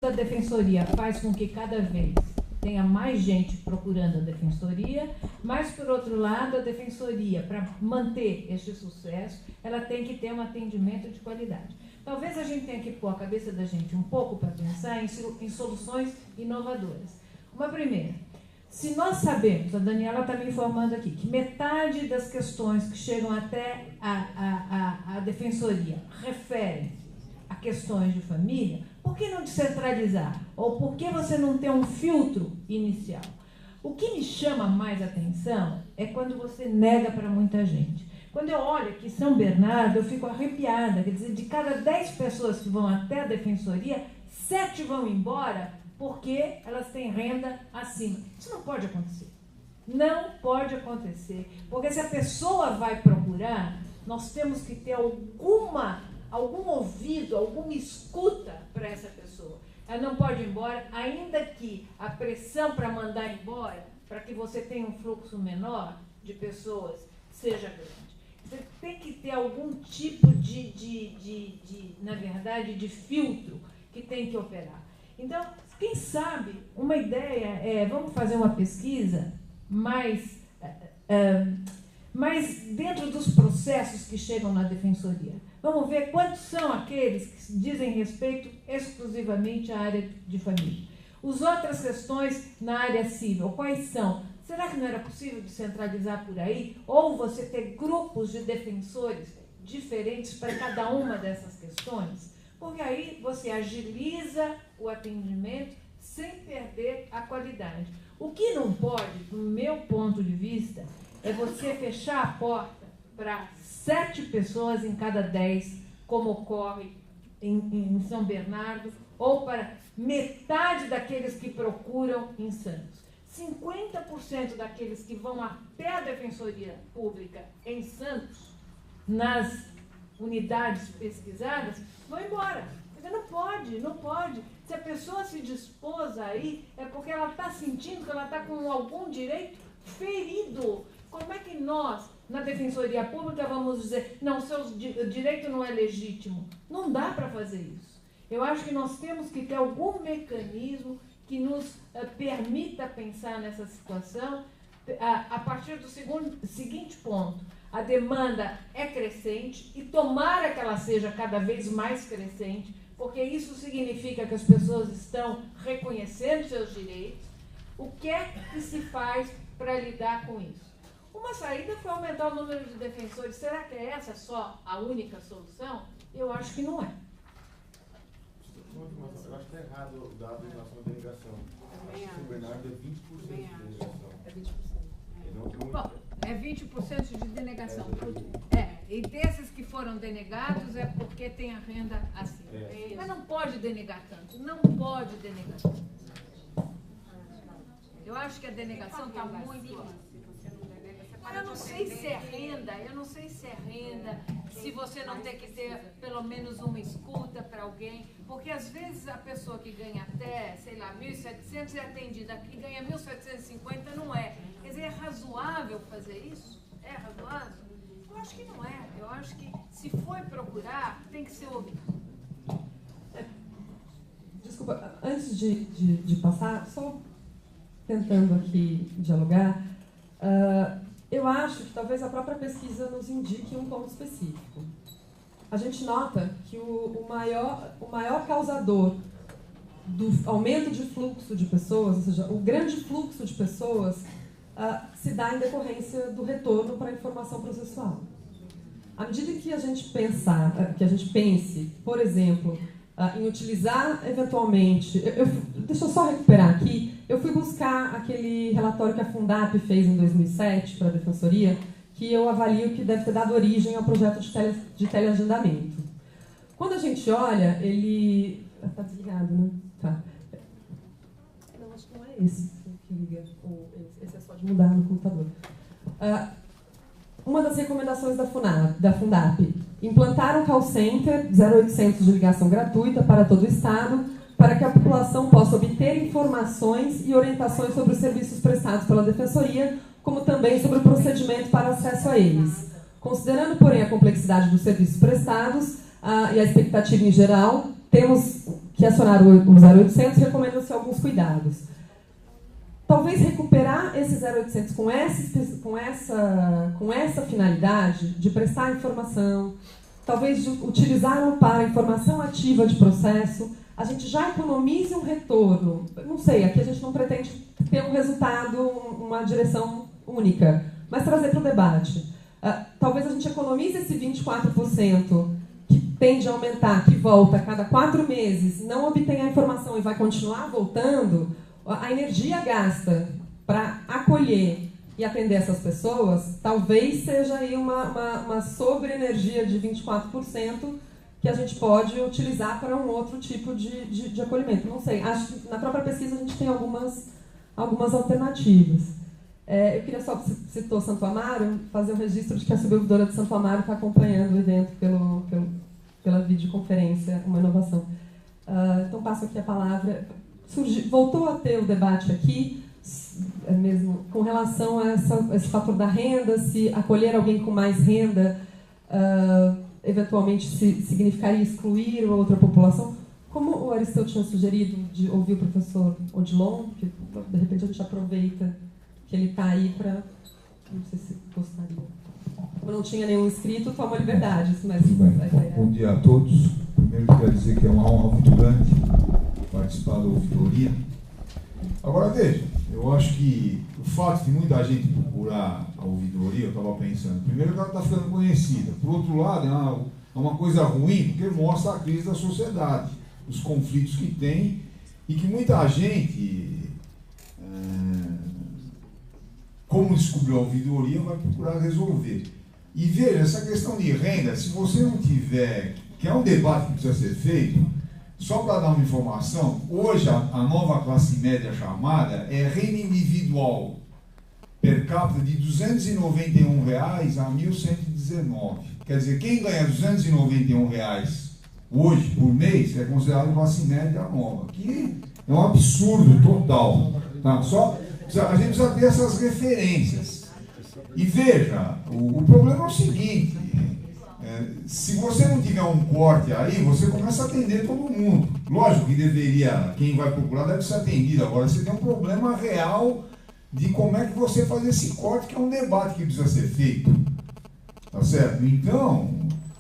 A defensoria faz com que cada vez tenha mais gente procurando a defensoria, mas, por outro lado, a defensoria, para manter este sucesso, ela tem que ter um atendimento de qualidade. Talvez a gente tenha que pôr a cabeça da gente um pouco para pensar em soluções inovadoras. Uma primeira, se nós sabemos, a Daniela está me informando aqui, que metade das questões que chegam até a defensoria referem a questões de família, por que não descentralizar? Ou por que você não ter um filtro inicial? O que me chama mais atenção é quando você nega para muita gente. Quando eu olho aqui São Bernardo, eu fico arrepiada. Quer dizer, de cada 10 pessoas que vão até a defensoria, 7 vão embora porque elas têm renda acima. Isso não pode acontecer. Não pode acontecer. Porque se a pessoa vai procurar, nós temos que ter algum ouvido, alguma escuta para essa pessoa. Ela não pode ir embora, ainda que a pressão para mandar embora, para que você tenha um fluxo menor de pessoas, seja grande. Você tem que ter algum tipo na verdade, de filtro que tem que operar. Então, quem sabe, uma ideia é, vamos fazer uma pesquisa mais dentro dos processos que chegam na defensoria. Vamos ver quantos são aqueles que dizem respeito exclusivamente à área de família. As outras questões na área civil, quais são? Será que não era possível descentralizar por aí? Ou você ter grupos de defensores diferentes para cada uma dessas questões? Porque aí você agiliza o atendimento sem perder a qualidade. O que não pode, do meu ponto de vista, é você fechar a porta para 7 pessoas em cada 10, como ocorre em São Bernardo, ou para metade daqueles que procuram em Santos. 50% daqueles que vão até a Defensoria Pública em Santos, nas unidades pesquisadas, vão embora. Não pode. Se a pessoa se dispôs aí, é porque ela está sentindo que ela está com algum direito ferido. Como é que nós, na Defensoria Pública, vamos dizer, não, seu direito não é legítimo? Não dá para fazer isso. Eu acho que nós temos que ter algum mecanismo que nos permita pensar nessa situação a partir do seguinte ponto. A demanda é crescente e tomara que ela seja cada vez mais crescente, porque isso significa que as pessoas estão reconhecendo seus direitos. O que é que se faz para lidar com isso? Uma saída foi aumentar o número de defensores. Será que é essa só a única solução? Eu acho que não é. Eu acho que está errado o dado em relação à delegação. Acho que São Bernardo é 20% de delegação. É 20%. Bom, é 20% de denegação. E desses que foram denegados é porque tem a renda acima. Mas não pode denegar tanto. Não pode denegar tanto. Eu acho que a denegação está muito... Eu não sei se é renda, se você não tem que ter pelo menos uma escuta para alguém, porque às vezes a pessoa que ganha até, sei lá, 1.700 é atendida, a que ganha 1.750 não é. Quer dizer, é razoável fazer isso? É razoável? Eu acho que não é. Eu acho que se for procurar, tem que ser ouvido. Desculpa, antes de passar, só tentando aqui dialogar, eu acho que talvez a própria pesquisa nos indique um ponto específico. A gente nota que o maior causador do aumento de fluxo de pessoas, ou seja, o grande fluxo de pessoas, se dá em decorrência do retorno para a informação processual. À medida que a gente pense, por exemplo, em utilizar eventualmente... deixa eu só recuperar aqui. Eu fui buscar aquele relatório que a Fundap fez em 2007 para a Defensoria, que eu avalio que deve ter dado origem ao projeto de teleagendamento. Quando a gente olha, ele... Está desligado, né? Tá. Não, acho que não é esse que liga. Esse é só de mudar no computador. Uma das recomendações da Fundap: implantar um call center 0800 de ligação gratuita para todo o Estado, para que a população possa obter informações e orientações sobre os serviços prestados pela Defensoria, como também sobre o procedimento para acesso a eles. Considerando, porém, a complexidade dos serviços prestados e a expectativa em geral, temos que acionaram o 0800 recomendam-se alguns cuidados. Talvez recuperar esse 0800 com essa finalidade de prestar informação, talvez de utilizá-lo para informação ativa de processo, a gente já economize um retorno. Não sei, aqui a gente não pretende ter um resultado, uma direção única, mas trazer para o debate. Talvez a gente economize esse 24% que tende a aumentar, que volta a cada 4 meses, não obtém a informação e vai continuar voltando, a energia gasta para acolher e atender essas pessoas, talvez seja aí uma sobre-energia de 24% que a gente pode utilizar para um outro tipo de acolhimento. Não sei, acho que na própria pesquisa a gente tem algumas alternativas. Eu queria só, citou Santo Amaro, fazer um registro de que a subouvidora de Santo Amaro está acompanhando o evento pela videoconferência, uma inovação. Então passo aqui a palavra. Voltou a ter o debate aqui, mesmo com relação a esse fator da renda, se acolher alguém com mais renda eventualmente significaria excluir outra população. Como o Aristeu tinha sugerido de ouvir o professor Odilon, que de repente a gente aproveita que ele está aí para... Não sei se gostaria. Como não tinha nenhum inscrito, toma liberdade. Mas Bom dia a todos. Primeiro queria dizer que é uma honra muito grande participar da ouvidoria. Agora veja, eu acho que o fato de muita gente procurar a ouvidoria, eu estava pensando, primeiro que ela está ficando conhecida, por outro lado é uma coisa ruim, porque mostra a crise da sociedade, os conflitos que tem e que muita gente, como descobriu a ouvidoria, vai procurar resolver. E veja, essa questão de renda, se você não tiver, que é um debate que precisa ser feito, só para dar uma informação, hoje a nova classe média chamada é renda individual per capita de R$ 291 reais a R$ 1.119. Quer dizer, quem ganha R$ 291 reais hoje por mês é considerado classe média nova, que é um absurdo total. Tá? A gente precisa ter essas referências. E veja, o problema é o seguinte... se você não tiver um corte aí, você começa a atender todo mundo. Lógico que quem vai procurar deve ser atendido. Agora você tem um problema real de como é que você faz esse corte, que é um debate que precisa ser feito. Tá certo? Então,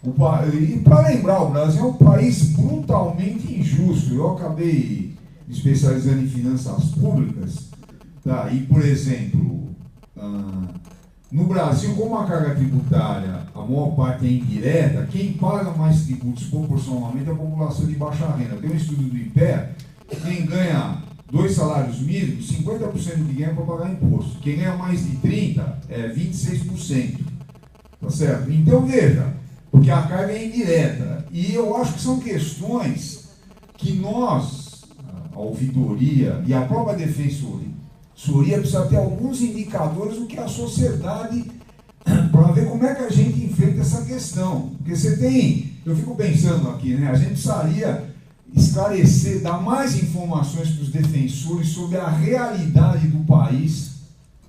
e para lembrar, o Brasil é um país brutalmente injusto. Eu acabei me especializando em finanças públicas. Tá? E, por exemplo... no Brasil, como a carga tributária, a maior parte é indireta, quem paga mais tributos proporcionalmente é a população de baixa renda. Tem um estudo do IPEA que quem ganha 2 salários mínimos, 50% do que ganha é para pagar imposto. Quem ganha mais de 30% é 26%. Tá certo? Então veja, porque a carga é indireta. E eu acho que são questões que nós, a ouvidoria e a própria defensoria, precisa ter alguns indicadores do que a sociedade, para ver como é que a gente enfrenta essa questão. Porque você tem, eu fico pensando aqui, né, a gente precisaria esclarecer, dar mais informações para os defensores sobre a realidade do país,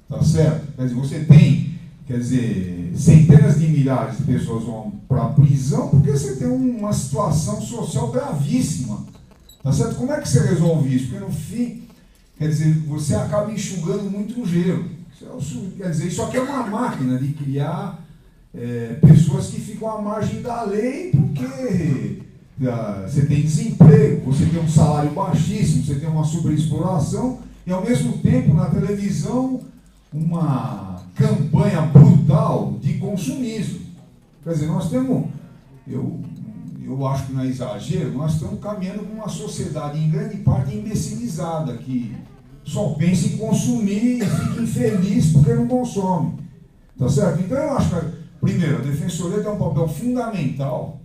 tá certo? Quer dizer, você tem, centenas de milhares de pessoas vão para a prisão porque você tem uma situação social gravíssima, tá certo? Como é que você resolve isso? Porque no fim... Quer dizer, você acaba enxugando muito o gelo. Quer dizer, isso aqui é uma máquina de criar pessoas que ficam à margem da lei porque você tem desemprego, você tem um salário baixíssimo, você tem uma superexploração e, ao mesmo tempo, na televisão, uma campanha brutal de consumismo. Quer dizer, nós temos... Eu acho que não é exagero, nós estamos caminhando com uma sociedade, em grande parte, imbecilizada, que só pensa em consumir e fica infeliz porque não consome. Tá certo? Então eu acho que, primeiro, a Defensoria tem um papel fundamental,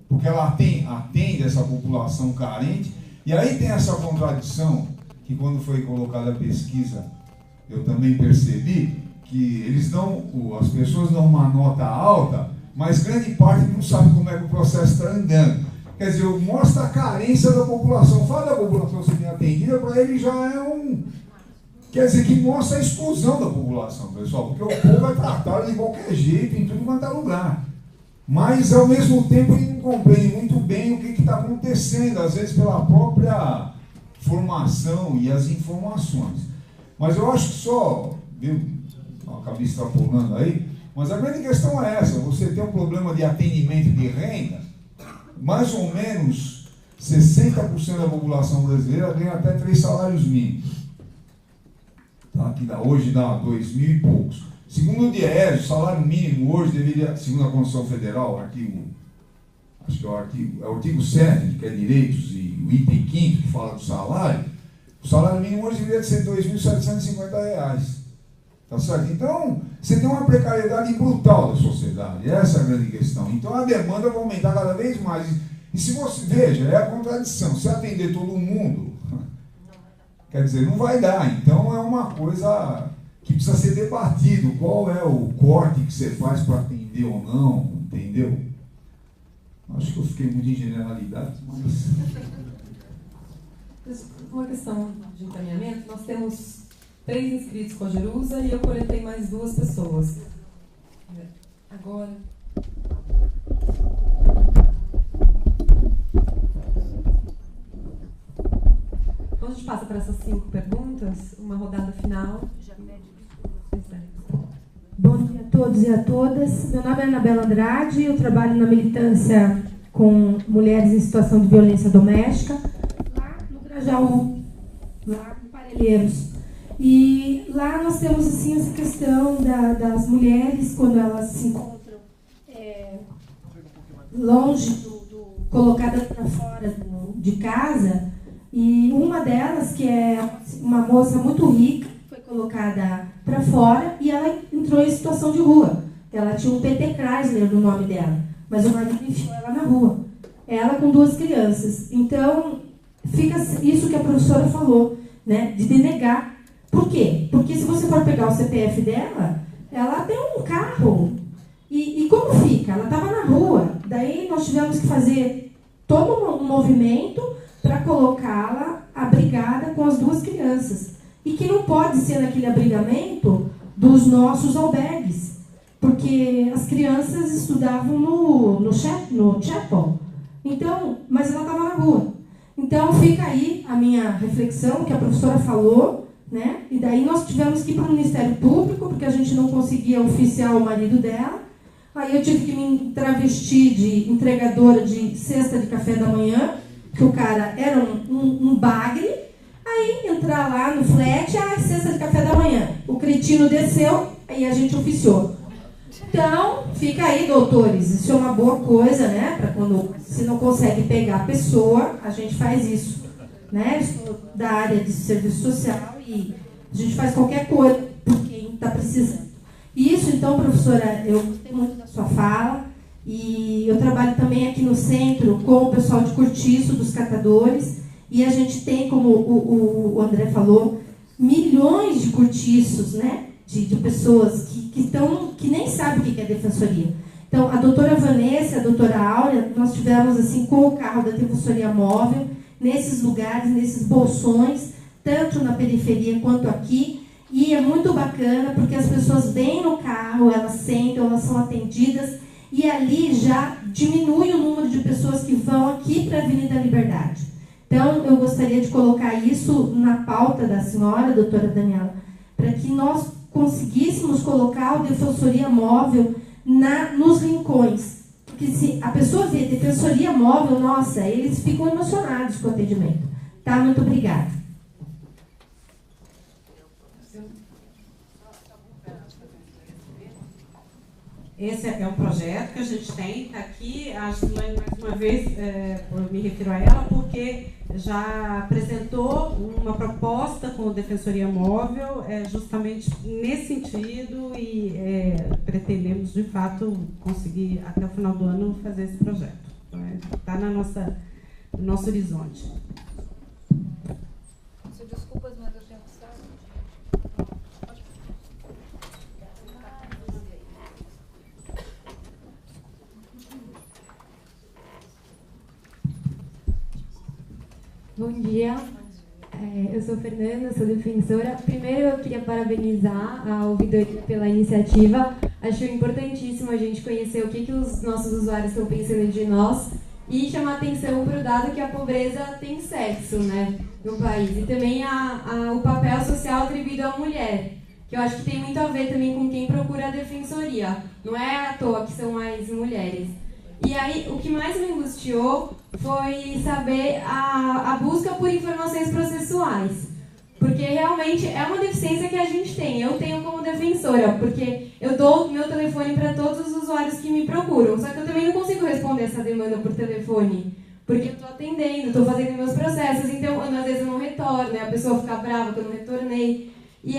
porque ela atende essa população carente, e aí tem essa contradição, que quando foi colocada a pesquisa, eu também percebi, que as pessoas dão uma nota alta, mas grande parte não sabe como é que o processo está andando. Quer dizer, mostra a carência da população. Fala da população ser bem atendida, para ele já é quer dizer, que mostra a exclusão da população, pessoal, porque o povo é tratado de qualquer jeito, em tudo quanto é lugar. mas ao mesmo tempo ele não compreende muito bem o que está acontecendo, às vezes pela própria formação e as informações. Mas eu acho que só, viu, acabei extrapolando aí, mas a grande questão é essa: você tem um problema de atendimento de renda, mais ou menos 60% da população brasileira ganha até 3 salários mínimos. Tá? Que hoje dá 2 mil e poucos. Segundo o DIEESE, o salário mínimo hoje deveria, segundo a Constituição Federal, acho que é o artigo 7, que é direitos, e o item 5º, que fala do salário, o salário mínimo hoje deveria ser R$ 2.750. Tá certo? Então, você tem uma precariedade brutal da sociedade, essa é a grande questão. Então, a demanda vai aumentar cada vez mais. E se você, veja, é a contradição, se atender todo mundo, quer dizer, não vai dar. Então, é uma coisa que precisa ser debatido, qual é o corte que você faz para atender ou não, entendeu? Acho que eu fiquei muito em generalidade, mas... Uma questão de encaminhamento, nós temos 3 inscritos com a Jerusa e eu coletei mais 2 pessoas. Agora... Então a gente passa para essas 5 perguntas, uma rodada final. Bom dia a todos e a todas. Meu nome é Anabela Andrade, eu trabalho na militância com mulheres em situação de violência doméstica, lá no Grajaú, lá em Parelheiros. E lá nós temos assim, essa questão das mulheres, quando elas se encontram longe colocadas para fora de casa, e uma delas, que é uma moça muito rica, foi colocada para fora e ela entrou em situação de rua. Ela tinha um PT Chrysler no nome dela, mas o marido enfiou ela na rua. Ela com 2 crianças. Então, fica isso que a professora falou, né, de denegar. Por quê? Porque se você for pegar o CPF dela, ela tem um carro. E como fica? Ela estava na rua. Daí nós tivemos que fazer todo um movimento para colocá-la abrigada com as 2 crianças. E que não pode ser naquele abrigamento dos nossos albergues, porque as crianças estudavam no chapel. Então, mas ela estava na rua. Então fica aí a minha reflexão, que a professora falou, né? E daí nós tivemos que ir para o Ministério Público, porque a gente não conseguia oficiar o marido dela. Aí eu tive que me travestir de entregadora de cesta de café da manhã, que o cara era um bagre. Aí entrar lá no flat, cesta de café da manhã. O cretino desceu, aí a gente oficiou. Então, fica aí, doutores, isso é uma boa coisa, né? Para quando se não consegue pegar a pessoa, a gente faz isso, né? Eu sou da área de serviço social e a gente faz qualquer coisa por quem está precisando. Isso, então, professora, eu gostei muito da sua fala e eu trabalho também aqui no centro com o pessoal de cortiço, dos catadores, e a gente tem, como o André falou, milhões de cortiços, né? De pessoas que nem sabem o que é defensoria. Então, a doutora Vanessa, a doutora Áurea, nós tivemos assim, com o carro da defensoria móvel, nesses lugares, nesses bolsões, tanto na periferia quanto aqui, e é muito bacana, porque as pessoas vêm no carro, elas sentam, elas são atendidas, e ali já diminui o número de pessoas que vão aqui para a Avenida Liberdade. Então, eu gostaria de colocar isso na pauta da senhora, doutora Daniela, para que nós conseguíssemos colocar o defensoria móvel nos rincões. Porque se a pessoa vê defensoria móvel, nossa, eles ficam emocionados com o atendimento. Tá? Muito obrigada. Esse é um projeto que a gente tem, está aqui, a Silane, mais uma vez, eu me refiro a ela, porque já apresentou uma proposta com a Defensoria Móvel, justamente nesse sentido, e pretendemos, de fato, conseguir, até o final do ano, fazer esse projeto. Está no nosso horizonte. Desculpas, mas eu tenho que sair. Bom dia, eu sou Fernanda, sou defensora. Primeiro eu queria parabenizar a ouvidoria pela iniciativa. Acho importantíssimo a gente conhecer o que os nossos usuários estão pensando de nós e chamar atenção para o dado que a pobreza tem sexo, né, no país. E também o papel social atribuído à mulher, que eu acho que tem muito a ver também com quem procura a defensoria. Não é à toa que são mais mulheres. E aí, o que mais me angustiou foi saber a busca por informações processuais. Porque realmente é uma deficiência que a gente tem. Eu tenho como defensora, porque eu dou meu telefone para todos os usuários que me procuram. Só que eu também não consigo responder essa demanda por telefone. Porque eu estou atendendo, estou fazendo meus processos, então às vezes eu não retorno, a pessoa fica brava que eu não retornei. E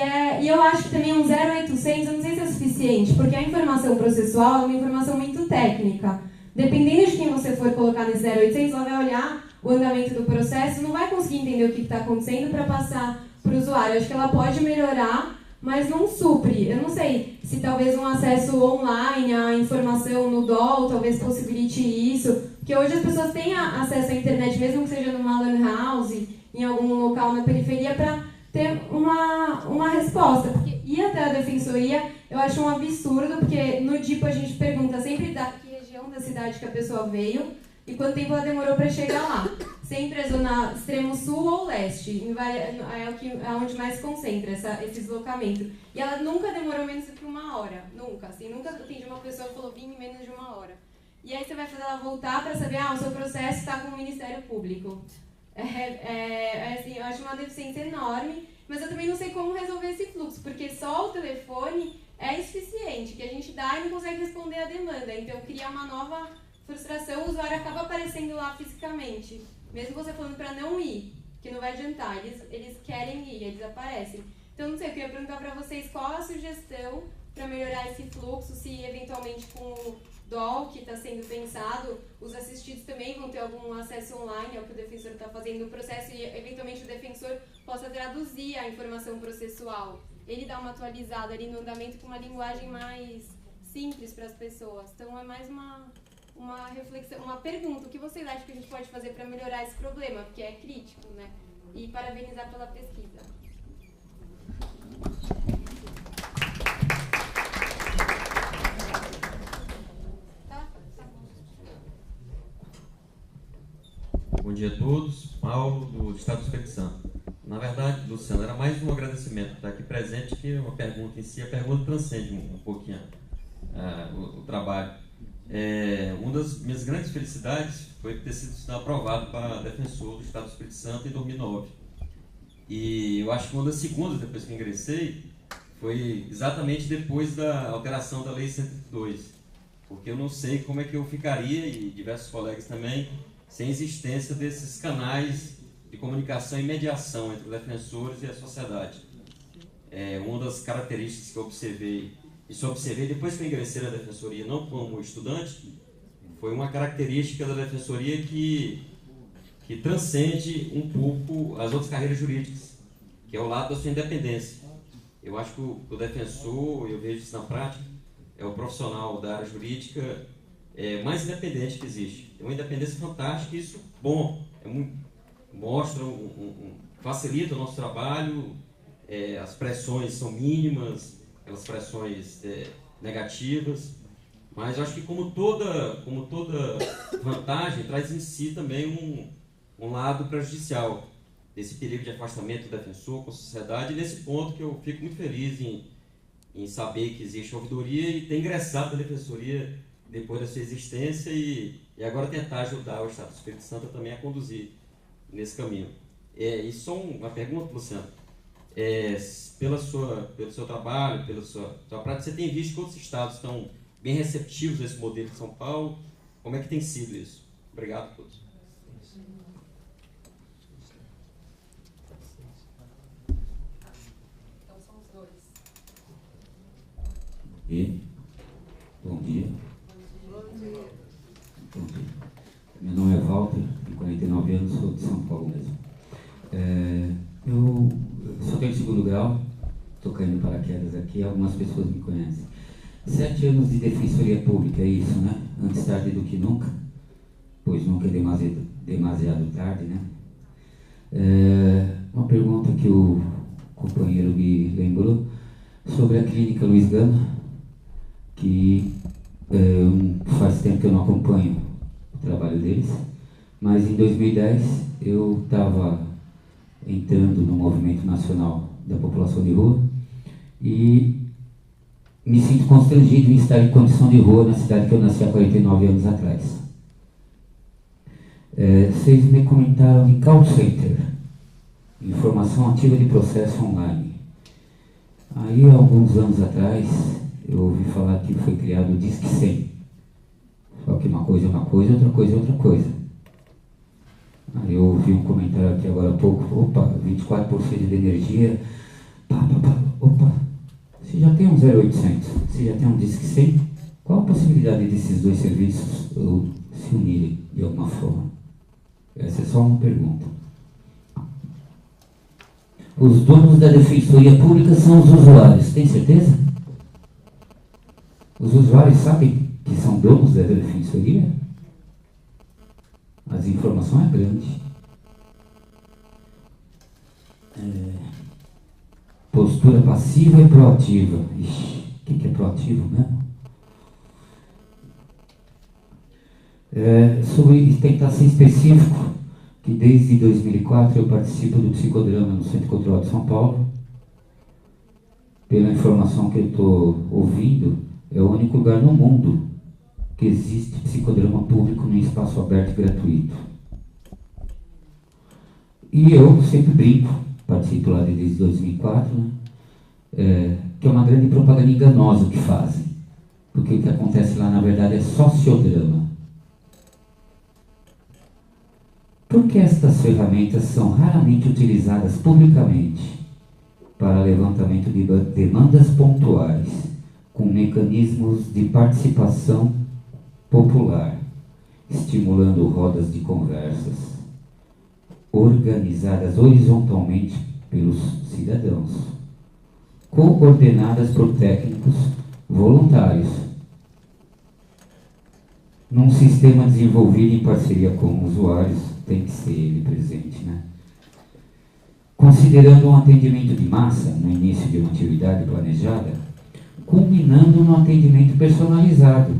eu acho que também um 0800, eu não sei se é suficiente, porque a informação processual é uma informação muito técnica. Dependendo de quem você for colocar nesse 0800, ela vai olhar o andamento do processo, não vai conseguir entender o que está acontecendo para passar para o usuário. Acho que ela pode melhorar, mas não supre. Eu não sei se talvez um acesso online à informação no DOL talvez possibilite isso, porque hoje as pessoas têm acesso à internet, mesmo que seja numa LAN house, em algum local na periferia, para ter uma resposta. Porque ir até a defensoria eu acho um absurdo, porque no DIPO a gente pergunta sempre da que região da cidade que a pessoa veio e quanto tempo ela demorou para chegar lá. Sempre é zona extremo sul ou leste, é onde mais concentra esse deslocamento. E ela nunca demorou menos do que 1 hora, nunca. Assim, nunca atendi uma pessoa que falou vim em menos de 1 hora. E aí você vai fazer ela voltar para saber, o seu processo está com o Ministério Público. Assim, eu acho uma deficiência enorme, mas eu também não sei como resolver esse fluxo, porque só o telefone é insuficiente, que a gente dá e não consegue responder a demanda. Então, cria uma nova frustração, o usuário acaba aparecendo lá fisicamente. Mesmo você falando para não ir, que não vai adiantar, eles querem ir, eles aparecem. Então, não sei, eu queria perguntar para vocês qual a sugestão para melhorar esse fluxo, se eventualmente com o DOL que está sendo pensado, os assistidos também vão ter algum acesso online ao que o defensor está fazendo no processo e eventualmente o defensor possa traduzir a informação processual. Ele dá uma atualizada ali no andamento com uma linguagem mais simples para as pessoas. Então é mais uma reflexão, uma pergunta. O que vocês acham que a gente pode fazer para melhorar esse problema? Porque é crítico, né? E parabenizar pela pesquisa. Bom dia a todos. Paulo, do Estado do Espírito Santo. Na verdade, Luciano, era mais um agradecimento estar aqui presente que uma pergunta em si. A pergunta transcende um pouquinho o trabalho. Uma das minhas grandes felicidades foi ter sido aprovado para defensor do Estado do Espírito Santo em 2009. E eu acho que uma das segundas, depois que ingressei, foi exatamente depois da alteração da Lei 102. Porque eu não sei como é que eu ficaria, e diversos colegas também, sem existência desses canais de comunicação e mediação entre os defensores e a sociedade. Uma das características que eu observei, depois que eu ingressei na defensoria, não como estudante, foi uma característica da defensoria que transcende um pouco as outras carreiras jurídicas, que é o lado da sua independência. Eu acho que o defensor, eu vejo isso na prática, é o profissional da área jurídica mais independente que existe. É uma independência fantástica e isso, mostra, facilita o nosso trabalho, as pressões são mínimas, aquelas pressões negativas, mas eu acho que como toda vantagem, traz em si também um lado prejudicial desse perigo de afastamento do defensor com a sociedade, e nesse ponto que eu fico muito feliz em saber que existe a ouvidoria e ter ingressado na defensoria depois da sua existência e agora tentar ajudar o Estado do Espírito Santo também a conduzir nesse caminho. E só uma pergunta, Luciano. Pelo seu trabalho, pela sua prática, você tem visto que outros estados estão bem receptivos a esse modelo de São Paulo? Como é que tem sido isso? Obrigado a todos. Então são os dois. Bom dia. Meu nome é Walter, tenho 49 anos, sou de São Paulo mesmo. Eu só tenho 2º grau, estou caindo paraquedas aqui, algumas pessoas me conhecem. 7 anos de defensoria pública, é isso, né? Antes tarde do que nunca, pois nunca é demasiado tarde, né? Uma pergunta que o companheiro me lembrou sobre a clínica Luiz Gama, que faz tempo que eu não acompanho o trabalho deles, mas em 2010 eu estava entrando no movimento nacional da população de rua e me sinto constrangido em estar em condição de rua na cidade que eu nasci há 49 anos atrás. Vocês me comentaram de call center, informação ativa de processo online. Aí, há alguns anos atrás, eu ouvi falar que foi criado o Disque 100. Só que uma coisa é uma coisa, outra coisa é outra coisa. Aí eu ouvi um comentário aqui agora há pouco, opa, 24% de energia, opa, se já tem um 0800, se já tem um Disque 100, qual a possibilidade desses dois serviços se unirem de alguma forma? Essa é só uma pergunta. Os donos da Defensoria Pública são os usuários, tem certeza? Os usuários sabem que são donos da Defensoria? A desinformação é grande. Postura passiva e proativa. Ixi, o que é proativo mesmo? Sobre tentar ser específico, que desde 2004 eu participo do psicodrama no Centro Cultural de São Paulo. Pela informação que eu estou ouvindo, é o único lugar no mundo que existe psicodrama público num espaço aberto e gratuito. E eu sempre brinco, participo lá desde 2004, né? Que é uma grande propaganda enganosa que fazem. Porque o que acontece lá, na verdade, é sociodrama. Porque estas ferramentas são raramente utilizadas publicamente para levantamento de demandas pontuais, com mecanismos de participação popular, estimulando rodas de conversas organizadas horizontalmente pelos cidadãos, coordenadas por técnicos voluntários, num sistema desenvolvido em parceria com usuários. Tem que ser ele presente, né? Considerando um atendimento de massa no início de uma atividade planejada, culminando no atendimento personalizado,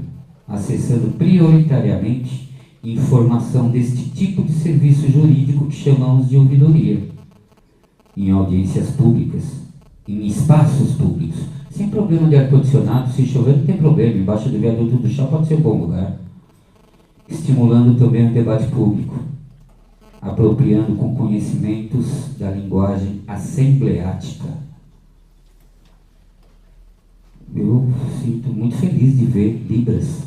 acessando prioritariamente informação deste tipo de serviço jurídico que chamamos de ouvidoria, em audiências públicas, em espaços públicos, sem problema de ar-condicionado, se chover não tem problema, embaixo do viaduto do chá pode ser um bom lugar, estimulando também o debate público, apropriando com conhecimentos da linguagem assembleática. Eu sinto muito feliz de ver Libras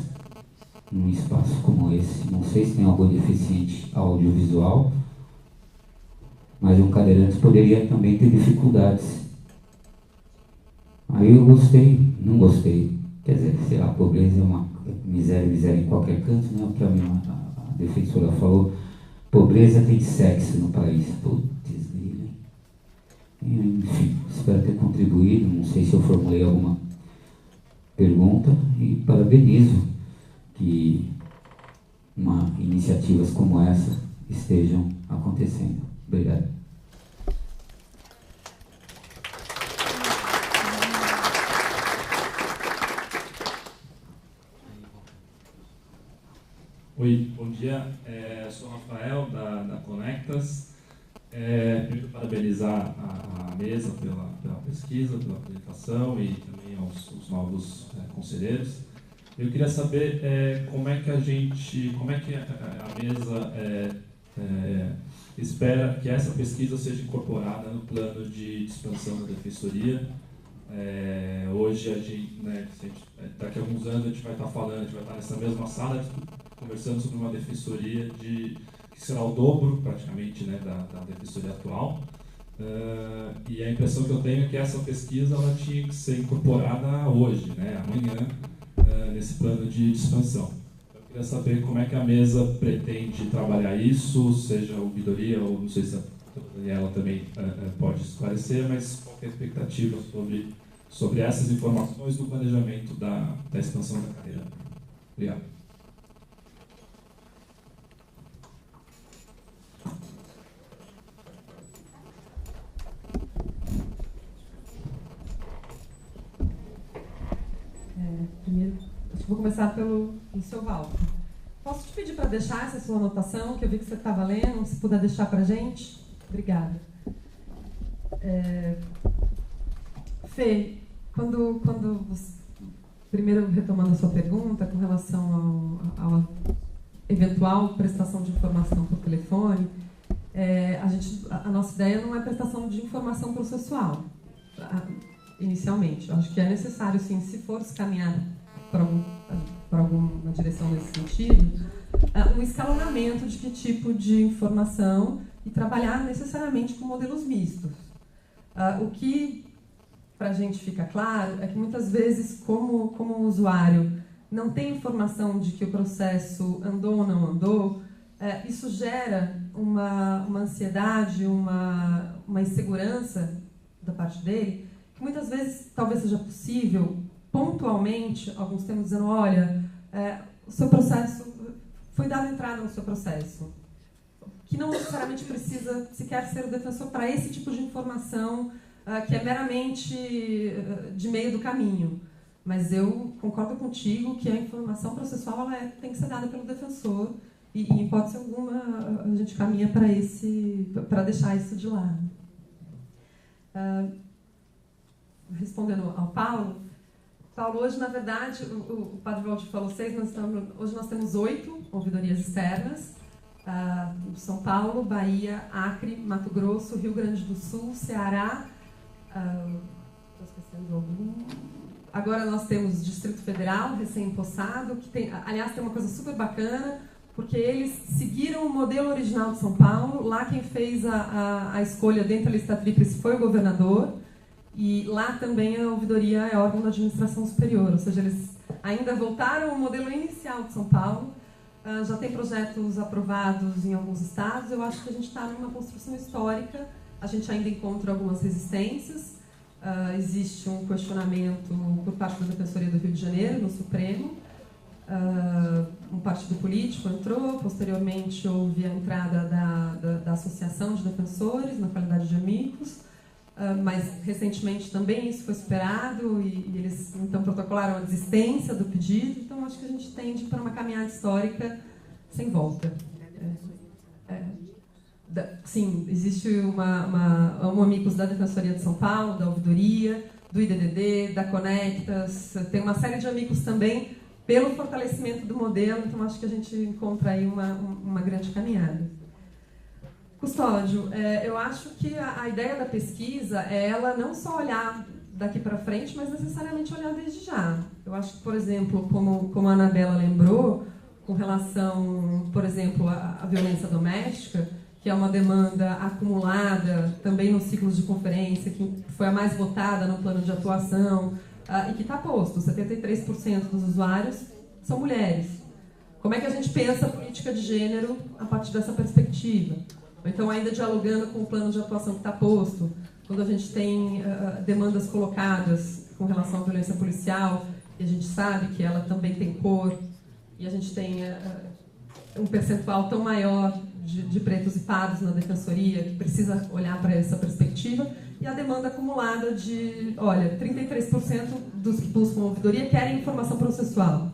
num espaço como esse. Não sei se tem algum deficiente audiovisual, mas um cadeirante poderia também ter dificuldades. Aí eu gostei, não gostei. Quer dizer, sei lá, a pobreza é uma miséria em qualquer canto, né? O que a defensora falou. Pobreza tem sexo no país. Putz, enfim, espero ter contribuído. Não sei se eu formulei alguma pergunta e parabenizo que iniciativas como essa estejam acontecendo. Obrigado. Oi, bom dia. Sou Rafael, da Conectas. Primeiro, parabenizar a mesa pela pesquisa, pela apresentação e também aos novos conselheiros. Eu queria saber como é que a mesa espera que essa pesquisa seja incorporada no plano de expansão da Defensoria. Hoje, daqui a alguns anos, a gente vai estar falando, a gente vai estar nessa mesma sala, conversando sobre uma defensoria que será o dobro, praticamente, né, da defensoria atual. E a impressão que eu tenho é que essa pesquisa ela tinha que ser incorporada hoje, né, amanhã, nesse plano de expansão. Eu queria saber como é que a mesa pretende trabalhar isso, seja ouvidoria, ou não sei se a Daniela também pode esclarecer, mas qual é a expectativa sobre essas informações no planejamento da expansão da carreira. Obrigado. Primeiro, vou começar pelo seu Walter. Posso te pedir para deixar essa sua anotação, que eu vi que você estava lendo, se puder deixar para a gente? Obrigada. Fê, quando você, primeiro retomando a sua pergunta com relação à eventual prestação de informação por telefone, a nossa ideia não é prestação de informação processual, inicialmente. Eu acho que é necessário, sim, se for se caminhar para alguma direção nesse sentido, um escalonamento de que tipo de informação e trabalhar necessariamente com modelos mistos. O que, para a gente fica claro, é que muitas vezes, como o usuário não tem informação de que o processo andou ou não andou, isso gera uma ansiedade, uma insegurança da parte dele, que muitas vezes talvez seja possível, pontualmente, alguns termos dizendo, olha, o seu processo, foi dada entrada no seu processo, que não necessariamente precisa sequer ser o defensor para esse tipo de informação que é meramente de meio do caminho. Mas eu concordo contigo que a informação processual tem que ser dada pelo defensor e, em hipótese alguma, a gente caminha para deixar isso de lado. Respondendo ao Paulo, hoje, na verdade, o Padre Walter falou 6, hoje nós temos 8 ouvidorias externas, São Paulo, Bahia, Acre, Mato Grosso, Rio Grande do Sul, Ceará, estou esquecendo algum. Agora nós temos Distrito Federal, recém-impossado, que tem, aliás, tem uma coisa super bacana, porque eles seguiram o modelo original de São Paulo. Lá quem fez a escolha dentro da lista tríplice foi o governador, e lá também a ouvidoria é órgão da administração superior, ou seja, eles ainda voltaram ao modelo inicial de São Paulo. Já tem projetos aprovados em alguns estados. Eu acho que a gente está numa construção histórica, a gente ainda encontra algumas resistências. Existe um questionamento por parte da Defensoria do Rio de Janeiro, no Supremo. Um partido político entrou, posteriormente houve a entrada da Associação de Defensores, na qualidade de amigos, mas recentemente também isso foi superado e eles então protocolaram a desistência do pedido. Então acho que a gente tende para uma caminhada histórica sem volta. Sim, existe um amigos da Defensoria de São Paulo, da Ouvidoria, do IDDD, da Conectas, tem uma série de amigos também pelo fortalecimento do modelo, então acho que a gente encontra aí uma grande caminhada. Custódio, eu acho que a ideia da pesquisa é ela não só olhar daqui para frente, mas necessariamente olhar desde já. Eu acho que, por exemplo, como a Anabela lembrou, com relação, por exemplo, à violência doméstica, que é uma demanda acumulada também nos ciclos de conferência, que foi a mais votada no plano de atuação, e que está posto, 73% dos usuários são mulheres. Como é que a gente pensa a política de gênero a partir dessa perspectiva? Ou então, ainda dialogando com o plano de atuação que está posto, quando a gente tem demandas colocadas com relação à violência policial, e a gente sabe que ela também tem cor, e a gente tem um percentual tão maior de pretos e pardos na defensoria, que precisa olhar para essa perspectiva, e a demanda acumulada de, olha, 33% dos que buscam ouvidoria querem informação processual.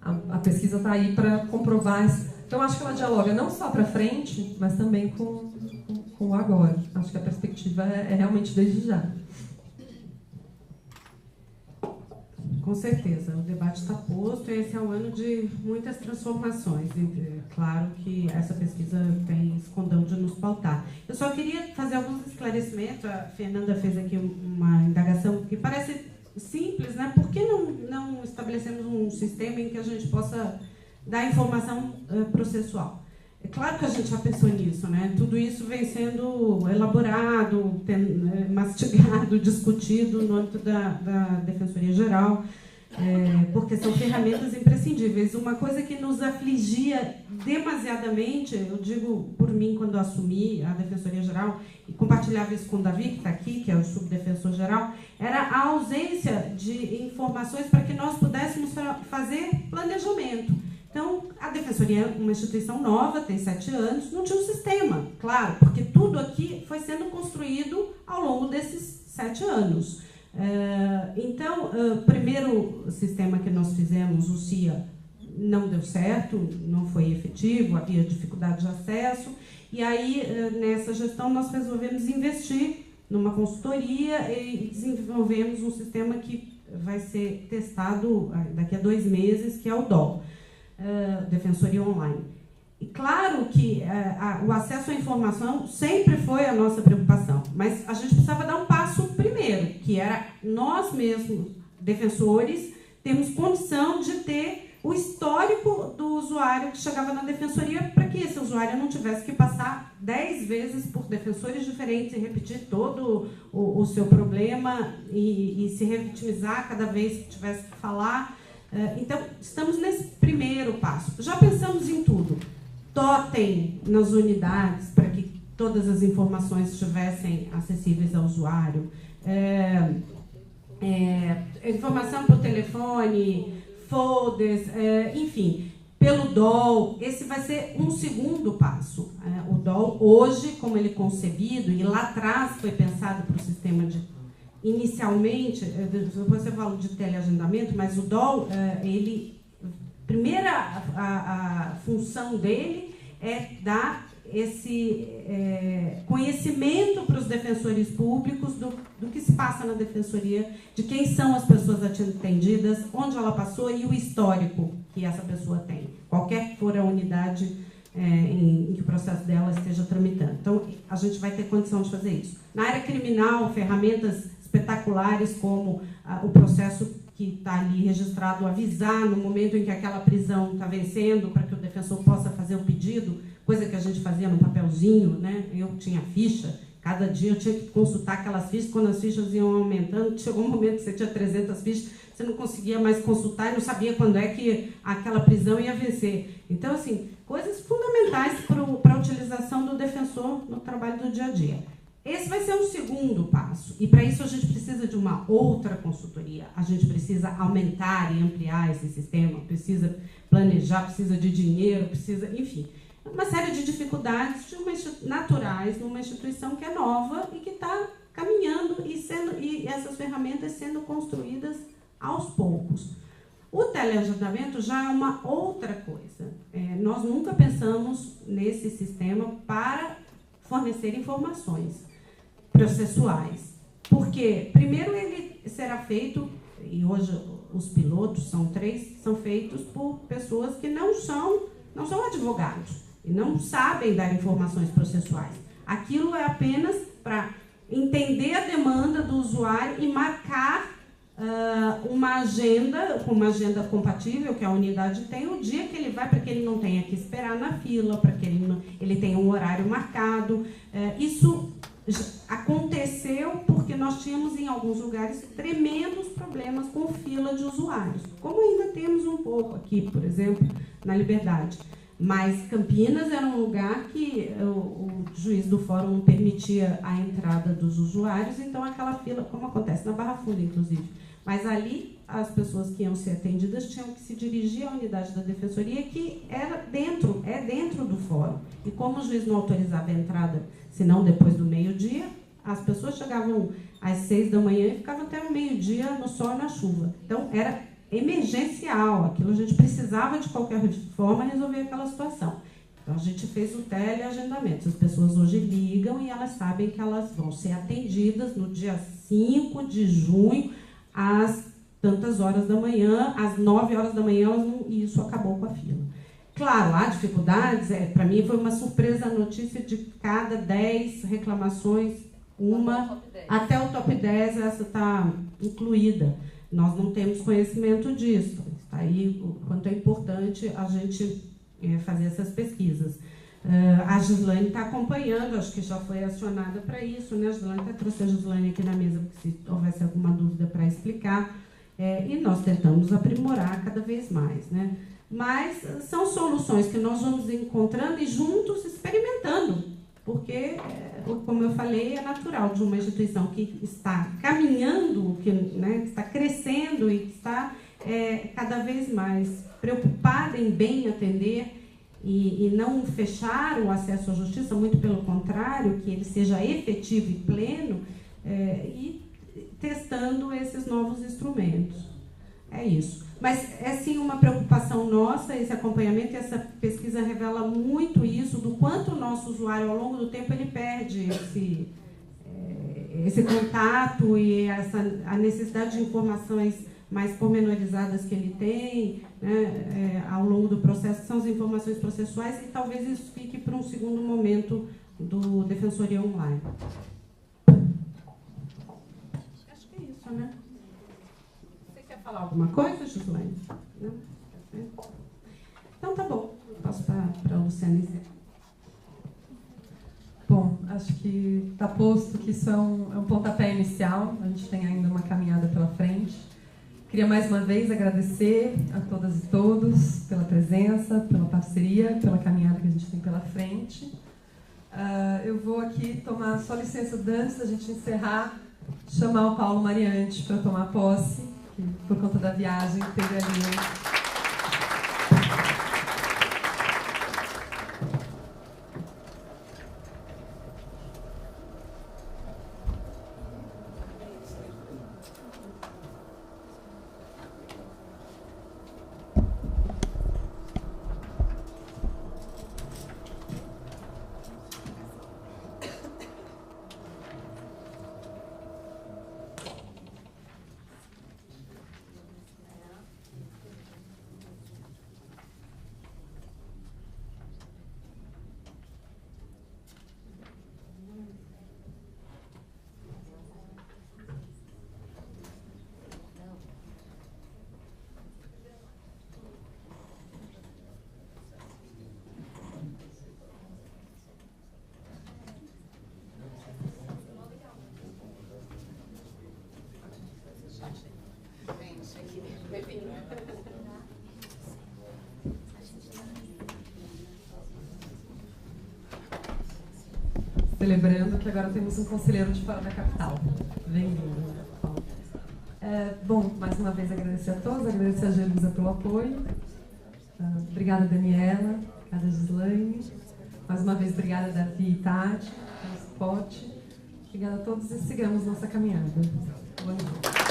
A pesquisa está aí para comprovar isso. Então, acho que ela dialoga não só para frente, mas também com o agora. Acho que a perspectiva é realmente desde já. Com certeza, o debate está posto e esse é um ano de muitas transformações. E, claro que essa pesquisa tem esse condão de nos pautar. Eu só queria fazer alguns esclarecimentos. A Fernanda fez aqui uma indagação que parece simples, né? Por que não estabelecemos um sistema em que a gente possa dar informação processual? É claro que a gente já pensou nisso, né? Tudo isso vem sendo elaborado, mastigado, discutido no âmbito da Defensoria Geral, porque são ferramentas imprescindíveis. Uma coisa que nos afligia demasiadamente, eu digo por mim quando assumi a Defensoria Geral, e compartilhava isso com o Davi, que está aqui, que é o subdefensor geral, era a ausência de informações para que nós pudéssemos fazer planejamento. Então, a Defensoria é uma instituição nova, tem 7 anos, não tinha um sistema, claro, porque tudo aqui foi sendo construído ao longo desses 7 anos. Então, o primeiro sistema que nós fizemos, o CIA, não deu certo, não foi efetivo, havia dificuldade de acesso, e aí, nessa gestão, nós resolvemos investir numa consultoria e desenvolvemos um sistema que vai ser testado daqui a 2 meses, que é o DOL, Defensoria Online. E claro que o acesso à informação sempre foi a nossa preocupação, mas a gente precisava dar um passo primeiro, que era nós mesmos, defensores, termos condição de ter o histórico do usuário que chegava na defensoria, para que esse usuário não tivesse que passar 10 vezes por defensores diferentes e repetir todo o seu problema e se revitimizar cada vez que tivesse que falar. Então, estamos nesse primeiro passo. Já pensamos em tudo. Totem nas unidades para que todas as informações estivessem acessíveis ao usuário. Informação por telefone, folders, enfim, pelo DOL. Esse vai ser um segundo passo. O DOL, hoje, como ele é concebido, e lá atrás foi pensado para o sistema de... Inicialmente, você falou de teleagendamento, mas o DOL, a função dele é dar esse conhecimento para os defensores públicos do que se passa na defensoria, de quem são as pessoas atendidas, onde ela passou e o histórico que essa pessoa tem, qualquer que for a unidade em que o processo dela esteja tramitando. Então, a gente vai ter condição de fazer isso. Na área criminal, ferramentas espetaculares como o processo que está ali registrado, avisar no momento em que aquela prisão está vencendo, para que o defensor possa fazer o pedido, coisa que a gente fazia no papelzinho, né? Eu tinha ficha, cada dia eu tinha que consultar aquelas fichas, quando as fichas iam aumentando, chegou um momento que você tinha 300 fichas, você não conseguia mais consultar e não sabia quando é que aquela prisão ia vencer. Então, assim, coisas fundamentais para a utilização do defensor no trabalho do dia a dia. Esse vai ser um segundo passo, e para isso a gente precisa de uma outra consultoria, a gente precisa aumentar e ampliar esse sistema, precisa planejar, precisa de dinheiro, precisa, enfim, uma série de dificuldades naturais numa instituição que é nova e que está caminhando e essas ferramentas sendo construídas aos poucos. O teleagendamento já é uma outra coisa. Nós nunca pensamos nesse sistema para fornecer informações processuais. Porque, primeiro, ele será feito, e hoje os pilotos são 3, são feitos por pessoas que não são advogados e não sabem dar informações processuais. Aquilo é apenas para entender a demanda do usuário e marcar uma agenda compatível que a unidade tem o dia que ele vai, para que ele não tenha que esperar na fila, para que ele tenha um horário marcado. Isso aconteceu porque nós tínhamos em alguns lugares tremendos problemas com fila de usuários, como ainda temos um pouco aqui, por exemplo, na Liberdade. Mas Campinas era um lugar que o juiz do fórum não permitia a entrada dos usuários, então aquela fila, como acontece na Barra Funda, inclusive. Mas ali, as pessoas que iam ser atendidas tinham que se dirigir à unidade da defensoria, que era dentro do fórum. E como o juiz não autorizava a entrada, senão depois do meio-dia, as pessoas chegavam às 6 da manhã e ficavam até o meio-dia no sol e na chuva. Então, era emergencial, aquilo a gente precisava de qualquer forma resolver aquela situação. Então a gente fez o teleagendamento. As pessoas hoje ligam e elas sabem que elas vão ser atendidas no dia 5 de junho, às tantas horas da manhã, às 9 horas da manhã, e isso acabou com a fila. Claro, há dificuldades, para mim foi uma surpresa a notícia de cada 10 reclamações, até o top 10 essa está incluída. Nós não temos conhecimento disso. Está aí o quanto é importante a gente fazer essas pesquisas. A Gislaine está acompanhando, acho que já foi acionada para isso, né? A Gislaine até trouxe a Gislaine aqui na mesa, porque se houvesse alguma dúvida para explicar. E nós tentamos aprimorar cada vez mais, né? Mas são soluções que nós vamos encontrando e juntos experimentando, porque, como eu falei, é natural de uma instituição que está caminhando, que está crescendo e que está cada vez mais preocupada em bem atender e não fechar o acesso à justiça, muito pelo contrário, que ele seja efetivo e pleno, e testando testando esses novos instrumentos. É isso. Mas é sim uma preocupação nossa, esse acompanhamento, e essa pesquisa revela muito isso, do quanto o nosso usuário, ao longo do tempo, ele perde esse contato e a necessidade de informações mais pormenorizadas que ele tem, né, ao longo do processo, que são as informações processuais, e talvez isso fique para um segundo momento do Defensoria Online. Acho que é isso, né? Você quer falar alguma coisa, Gislaine? Não? Então tá bom. Passo para a Luciana encerrar. Bom, acho que está posto que isso é um pontapé inicial, a gente tem ainda uma caminhada pela frente. Queria mais uma vez agradecer a todas e todos pela presença, pela parceria, pela caminhada que a gente tem pela frente. Eu vou aqui tomar só licença antes da gente encerrar, chamar o Paulo Mariante para tomar posse, que por conta da viagem teve ali. Celebrando que agora temos um conselheiro de fora da capital. Bem-vindo, Paulo. Bom, mais uma vez agradecer a todos, agradecer a Gelusa pelo apoio. Obrigada, Daniela. Obrigada, Gislaine. Mais uma vez, obrigada, Davi e Tati, pelo suporte. Obrigada a todos e sigamos nossa caminhada. Bom dia.